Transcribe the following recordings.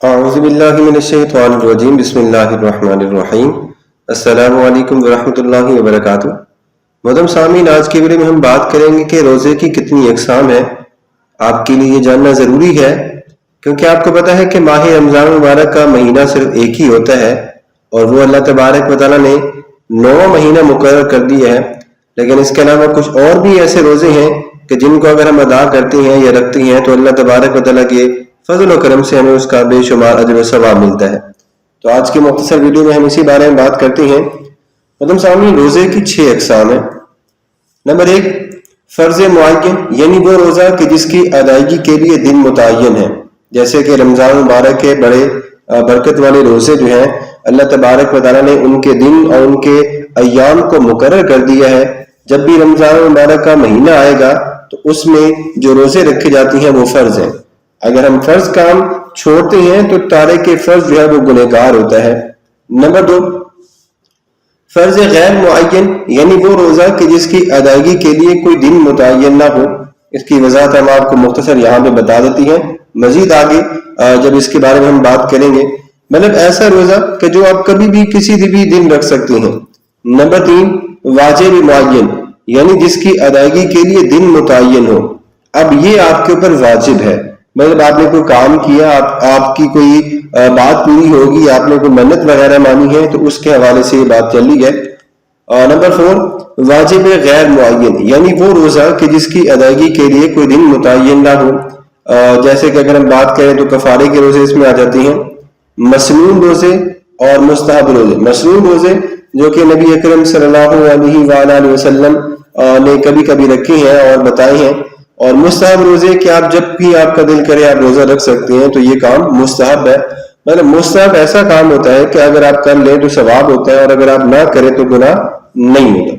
اعوذ باللہ من الشیطان الرجیم بسم اللہ الرحمن الرحیم السلام علیکم ورحمۃ اللہ وبرکاتہ۔ محترم سامعین، آج کی ویڈیو میں ہم بات کریں گے کہ روزے کی کتنی اقسام ہیں۔ آپ کے لیے یہ جاننا ضروری ہے کیونکہ آپ کو پتہ ہے کہ ماہ رمضان مبارک کا مہینہ صرف ایک ہی ہوتا ہے اور وہ اللہ تبارک و تعالیٰ نے 9 مہینہ مقرر کر دیا ہے، لیکن اس کے علاوہ کچھ اور بھی ایسے روزے ہیں کہ جن کو اگر ہم ادا کرتے ہیں یا رکھتے ہیں تو اللہ تبارک و تعالیٰ کے فضل و کرم سے ہمیں اس کا بے شمار اجر و ثواب ملتا ہے۔ تو آج کی مختصر ویڈیو میں ہم اسی بارے میں بات کرتے ہیں۔ محترم سامعین، روزے کی 6 اقسام ہیں۔ نمبر 1، فرض معین، یعنی وہ روزہ کہ جس کی ادائیگی کے لیے دن متعین ہے، جیسے کہ رمضان مبارک کے بڑے برکت والے روزے جو ہیں اللہ تبارک و تعالیٰ نے ان کے دن اور ان کے ایام کو مقرر کر دیا ہے۔ جب بھی رمضان مبارک کا مہینہ آئے گا تو اس میں جو روزے رکھے جاتی ہیں وہ فرض ہیں۔ اگر ہم فرض کام چھوڑتے ہیں تو تارک فرض جو ہے وہ گنہگار ہوتا ہے۔ نمبر 2، فرض غیر معین، یعنی وہ روزہ کہ جس کی ادائیگی کے لیے کوئی دن متعین نہ ہو۔ اس کی وضاحت ہم آپ کو مختصر یہاں پہ بتا دیتی ہیں، مزید آگے جب اس کے بارے میں ہم بات کریں گے۔ مطلب ایسا روزہ کہ جو آپ کبھی بھی کسی بھی دن رکھ سکتے ہیں۔ نمبر 3، واجب معین، یعنی جس کی ادائیگی کے لیے دن متعین ہو۔ اب یہ آپ کے اوپر واجب ہے، مطلب آپ نے کوئی کام کیا، آپ کی کوئی بات پوری ہوگی، آپ نے کوئی منت وغیرہ مانی ہے تو اس کے حوالے سے یہ بات چل رہی ہے۔ نمبر 4، واجب غیر معین، یعنی وہ روزہ کہ جس کی ادائیگی کے لیے کوئی دن متعین نہ ہو۔ جیسے کہ اگر ہم بات کریں تو کفارے کے روزے اس میں آ جاتے ہیں، مسنون روزے اور مستحب روزے۔ مسنون روزے جو کہ نبی اکرم صلی اللہ علیہ وآلہ وسلم نے کبھی کبھی رکھے ہیں اور بتائے ہیں، اور مستحب روزے کہ آپ جب بھی آپ کا دل کرے آپ روزہ رکھ سکتے ہیں، تو یہ کام مستحب ہے۔ مطلب مستحب ایسا کام ہوتا ہے کہ اگر آپ کر لیں تو ثواب ہوتا ہے اور اگر آپ نہ کریں تو گناہ نہیں ہوتا۔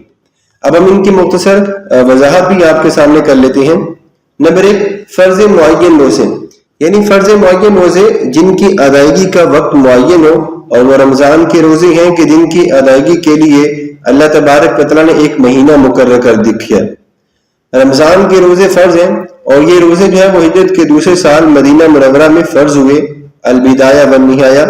اب ہم ان کی مختصر وضاحت بھی آپ کے سامنے کر لیتے ہیں۔ نمبر 1، فرض معین روزے، یعنی فرض معین روزے جن کی ادائیگی کا وقت معین ہو، اور وہ رمضان کے روزے ہیں کہ جن کی ادائیگی کے لیے اللہ تبارک و تعالیٰ نے ایک مہینہ مقرر کر دیا۔ رمضان کے روزے فرض ہیں اور یہ روزے جو ہے وہ ہجرت کے دوسرے سال مدینہ منورہ میں فرض ہوئے، البدایہ والنہایہ۔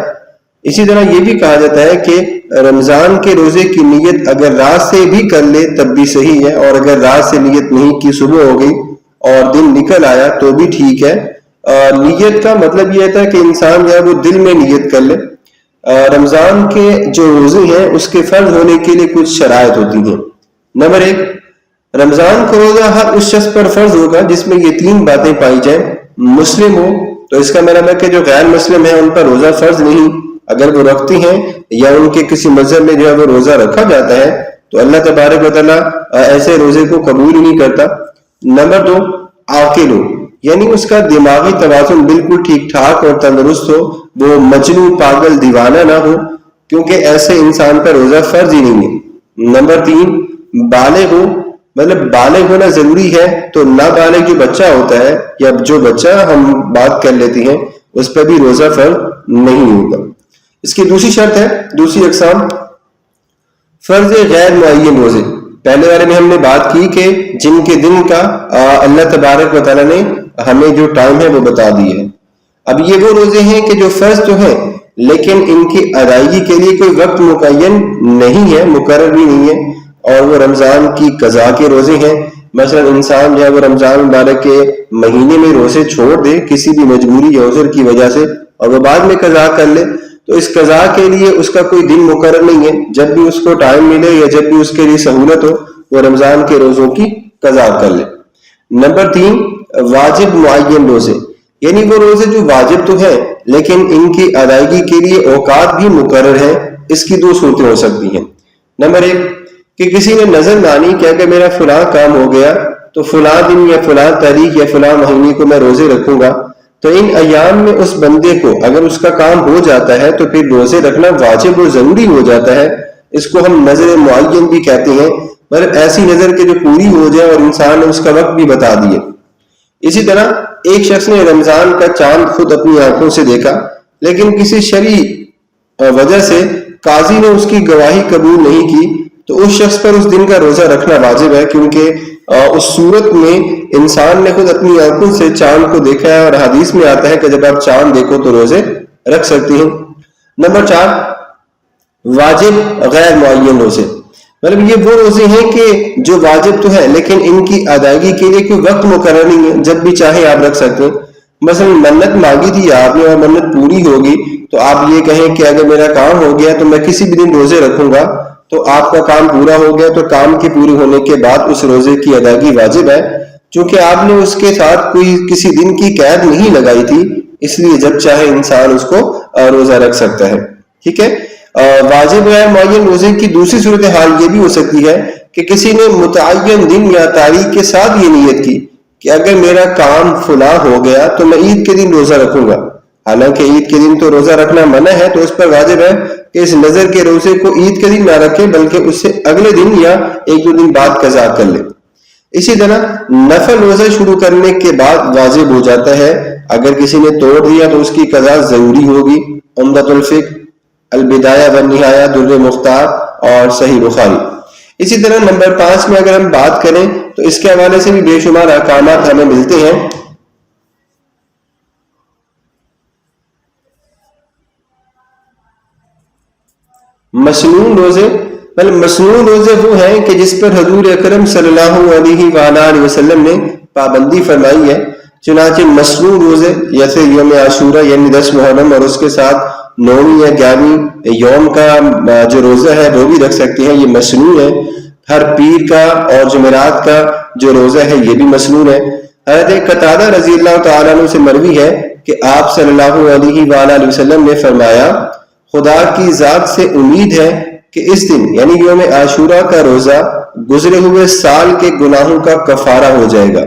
اسی طرح یہ بھی کہا جاتا ہے کہ رمضان کے روزے کی نیت اگر رات سے بھی کر لے تب بھی صحیح ہے، اور اگر رات سے نیت نہیں کی، صبح ہو گئی اور دن نکل آیا تو بھی ٹھیک ہے۔ نیت کا مطلب یہ ہوتا ہے کہ انسان جو ہے وہ دل میں نیت کر لے۔ رمضان کے جو روزے ہیں اس کے فرض ہونے کے لیے کچھ شرائط ہوتی ہیں۔ نمبر 1، رمضان کا روزہ ہر اس شخص پر فرض ہوگا جس میں یہ 3 باتیں پائی جائیں۔ مسلم ہو، تو اس کا مطلب ہے کہ جو غیر مسلم ہے ان پر روزہ فرض نہیں، اگر وہ رکھتے ہیں یا ان کے کسی مذہب میں جو ہے وہ روزہ رکھا جاتا ہے تو اللہ تبارک و تعالیٰ ایسے روزے کو قبول ہی نہیں کرتا۔ نمبر 2، عاقل ہو، یعنی اس کا دماغی توازن بالکل ٹھیک ٹھاک اور تندرست ہو، وہ مجنون، پاگل، دیوانہ نہ ہو، کیونکہ ایسے انسان پر روزہ فرض ہی نہیں ہے۔ نمبر 3، بالغ ہو، مطلب بالغ ہونا ضروری ہے، تو نابالغ جو بچہ ہوتا ہے یا جو بچہ ہم بات کر لیتے ہیں اس پر بھی روزہ فرض نہیں ہوگا۔ اس کی دوسری شرط ہے، دوسری اقسام، فرض غیر معین روزے۔ پہلے والے میں ہم نے بات کی کہ جن کے دن کا اللہ تبارک و تعالیٰ نے ہمیں جو ٹائم ہے وہ بتا دی ہے۔ اب یہ وہ روزے ہیں کہ جو فرض تو ہیں لیکن ان کی ادائیگی کے لیے کوئی وقت متعین نہیں ہے، مقرر بھی نہیں ہے، اور وہ رمضان کی قضا کے روزے ہیں۔ مثلا انسان جو ہے وہ رمضان مبارک کے مہینے میں روزے چھوڑ دے کسی بھی مجبوری یا عذر کی وجہ سے، اور وہ بعد میں قضا کر لے، تو اس قضا کے لیے اس کا کوئی دن مقرر نہیں ہے، جب بھی اس کو ٹائم ملے یا جب بھی اس کے لیے سہولت ہو وہ رمضان کے روزوں کی قضا کر لے۔ نمبر 3، واجب معین روزے، یعنی وہ روزے جو واجب تو ہیں لیکن ان کی ادائیگی کے لیے اوقات بھی مقرر ہیں۔ اس کی 2 صورتیں ہو سکتی ہیں۔ نمبر 1، کہ کسی نے نظر مانی کہ اگر میرا فلاں کام ہو گیا تو فلاں دن یا فلاں تاریخ یا فلاں مہینے کو میں روزے رکھوں گا، تو ان ایام میں اس بندے کو اگر اس کا کام ہو جاتا ہے تو پھر روزے رکھنا واجب و ضروری ہو جاتا ہے۔ اس کو ہم نظر معین بھی کہتے ہیں، مطلب ایسی نظر کہ جو پوری ہو جائے اور انسان نے اس کا وقت بھی بتا دیے۔ اسی طرح ایک شخص نے رمضان کا چاند خود اپنی آنکھوں سے دیکھا، لیکن کسی شرعی وجہ سے قاضی نے اس کی گواہی قبول نہیں کی، تو اس شخص پر اس دن کا روزہ رکھنا واجب ہے، کیونکہ اس صورت میں انسان نے خود اپنی آنکھوں سے چاند کو دیکھا ہے، اور حدیث میں آتا ہے کہ جب آپ چاند دیکھو تو روزے رکھ سکتی ہیں۔ نمبر 4، واجب غیر معین روزے، مطلب یہ وہ روزے ہیں کہ جو واجب تو ہے لیکن ان کی ادائیگی کے لیے کوئی وقت مقرر نہیں ہے، جب بھی چاہے آپ رکھ سکتے ہیں۔ مثلا منت مانگی تھی آپ نے اور منت پوری ہوگی تو آپ یہ کہیں کہ اگر میرا کام ہو گیا تو میں کسی بھی دن روزے رکھوں گا، تو آپ کا کام پورا ہو گیا تو کام کے پورے ہونے کے بعد اس روزے کی ادائیگی واجب ہے، چونکہ آپ نے اس کے ساتھ کوئی کسی دن کی قید نہیں لگائی تھی، اس لیے جب چاہے انسان اس کو روزہ رکھ سکتا ہے۔ ٹھیک ہے۔ واجب غیر معین روزے کی دوسری صورتحال یہ بھی ہو سکتی ہے کہ کسی نے متعین دن یا تاریخ کے ساتھ یہ نیت کی کہ اگر میرا کام فلاں ہو گیا تو میں عید کے دن روزہ رکھوں گا، حالانکہ عید کے دن تو روزہ رکھنا منع ہے، تو اس پر واجب ہے کہ اس نظر کے روزے کو عید کے دن نہ رکھے بلکہ اس سے اگلے دن یا ایک دو دن بعد قضا کر لے۔ اسی طرح نفل روزہ شروع کرنے کے بعد واجب ہو جاتا ہے، اگر کسی نے توڑ دیا تو اس کی قضا ضروری ہوگی۔ عمدۃ الفقہ، البدایہ والنہایہ، در مختار اور صحیح بخاری۔ اسی طرح نمبر 5 میں اگر ہم بات کریں تو اس کے حوالے سے بھی بے شمار احکامات ہمیں ملتے ہیں۔ مسنون روزے، مسنون روزے وہ ہیں کہ جس پر حضور اکرم صلی اللہ علیہ وآلہ وسلم نے پابندی فرمائی ہے، چنانچہ مسنون روزے جیسے یوم عاشورہ یعنی 10 محرم اور اس کے ساتھ 9ویں یا 11ویں یوم کا جو روزہ ہے وہ بھی رکھ سکتے ہیں، یہ مسنون ہے۔ ہر پیر کا اور جمعرات کا جو روزہ ہے یہ بھی مسنون ہے۔ حضرت قتادہ رضی اللہ تعالیٰ عنہ سے مروی ہے کہ آپ صلی اللہ علیہ وآلہ وسلم نے فرمایا، خدا کی ذات سے امید ہے کہ اس دن یعنی یوم عاشورہ کا روزہ گزرے ہوئے سال کے گناہوں کا کفارہ ہو جائے گا۔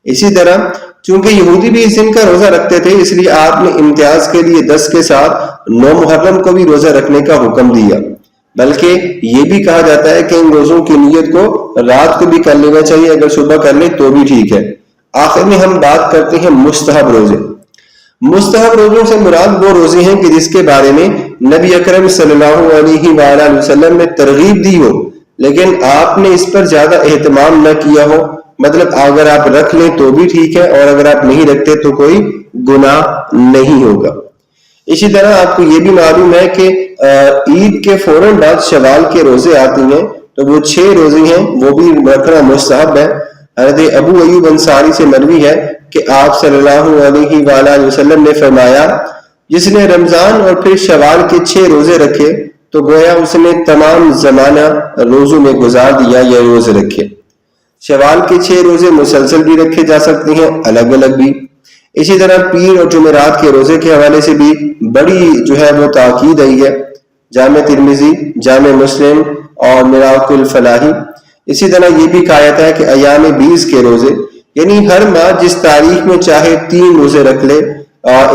اسی طرح چونکہ یہودی بھی اس دن کا روزہ رکھتے تھے، اس لیے آپ نے امتیاز کے لیے 10 کے ساتھ 9 محرم کو بھی روزہ رکھنے کا حکم دیا، بلکہ یہ بھی کہا جاتا ہے کہ ان روزوں کی نیت کو رات کو بھی کر لینا چاہیے، اگر صبح کر لیں تو بھی ٹھیک ہے۔ آخر میں ہم بات کرتے ہیں مستحب روزے۔ مستحب روزوں سے مراد وہ روزے ہیں کہ جس کے بارے میں نبی اکرم صلی اللہ علیہ وآلہ وسلم نے ترغیب دی ہو لیکن آپ نے اس پر زیادہ اہتمام نہ کیا ہو، مطلب اگر آپ رکھ لیں تو بھی ٹھیک ہے اور اگر آپ نہیں رکھتے تو کوئی گناہ نہیں ہوگا۔ اسی طرح آپ کو یہ بھی معلوم ہے کہ عید کے فوراً بعد شوال کے روزے آتی ہیں، تو وہ 6 روزے ہیں، وہ بھی رکھنا مستحب ہے۔ حضرت ابو ایوب انصاری سے مروی ہے کہ آپ صلی اللہ علیہ وآلہ وسلم نے فرمایا، جس نے رمضان اور پھر شوال کے 6 روزے رکھے تو گویا اس نے تمام زمانہ روزوں میں گزار دیا یا روزے رکھے۔ شوال کے 6 روزے مسلسل بھی رکھے جا سکتے ہیں، الگ الگ بھی۔ اسی طرح پیر اور جمعرات کے روزے کے حوالے سے بھی بڑی جو ہے وہ تاکید آئی ہے، جامع ترمذی، جامع مسلم اور مراق الفلاحی۔ اسی طرح یہ بھی کہا جاتا ہے کہ ایام 20 کے روزے، یعنی ہر ماہ جس تاریخ میں چاہے 3 روزے رکھ لے،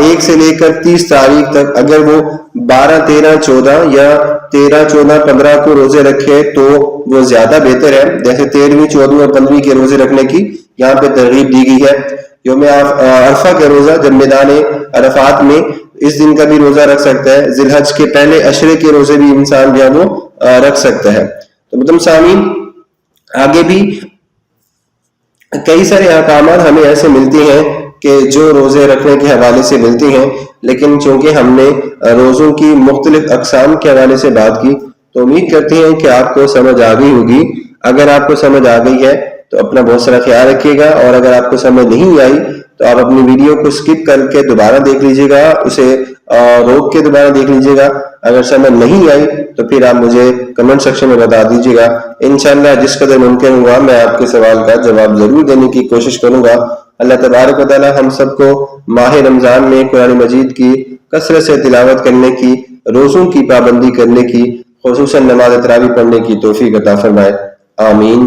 1 سے لے کر 30 تاریخ تک، اگر وہ 12، 13، 14 یا 13، 14، 15 کو روزے رکھے تو وہ زیادہ بہتر ہے۔ جیسے 13ویں، 14ویں اور 15ویں کے روزے رکھنے کی یہاں پہ ترغیب دی گئی ہے۔ یوم عرفہ کا روزہ جب میدان عرفات میں، اس دن کا بھی روزہ رکھ سکتا ہے۔ ذی الحج کے پہلے عشرے کے روزے بھی انسان جو ہے وہ رکھ سکتا ہے۔ تو محترم سامعین، آگے بھی کئی سارے احکامات ہمیں ایسے ملتے ہیں کہ جو روزے رکھنے کے حوالے سے ملتے ہیں، لیکن چونکہ ہم نے روزوں کی مختلف اقسام کے حوالے سے بات کی تو امید کرتے ہیں کہ آپ کو سمجھ آ گئی ہوگی۔ اگر آپ کو سمجھ آ گئی ہے تو اپنا بہت سارا خیال رکھیے گا، اور اگر آپ کو سمجھ نہیں آئی تو آپ اپنی ویڈیو کو سکپ کر کے دوبارہ دیکھ لیجیے گا، اسے روک کے دوبارہ دیکھ لیجیے گا۔ اگر سمجھ نہیں آئی تو پھر آپ مجھے کمنٹ سیکشن میں بتا دیجیے گا، انشاءاللہ جس قدر ممکن ہوا میں آپ کے سوال کا جواب ضرور دینے کی کوشش کروں گا۔ اللہ تبارک و تعالی ہم سب کو ماہ رمضان میں قرآن مجید کی کثرت سے تلاوت کرنے کی، روزوں کی پابندی کرنے کی، خصوصاً نماز تراویح پڑھنے کی توفیق عطا فرمائے، آمین۔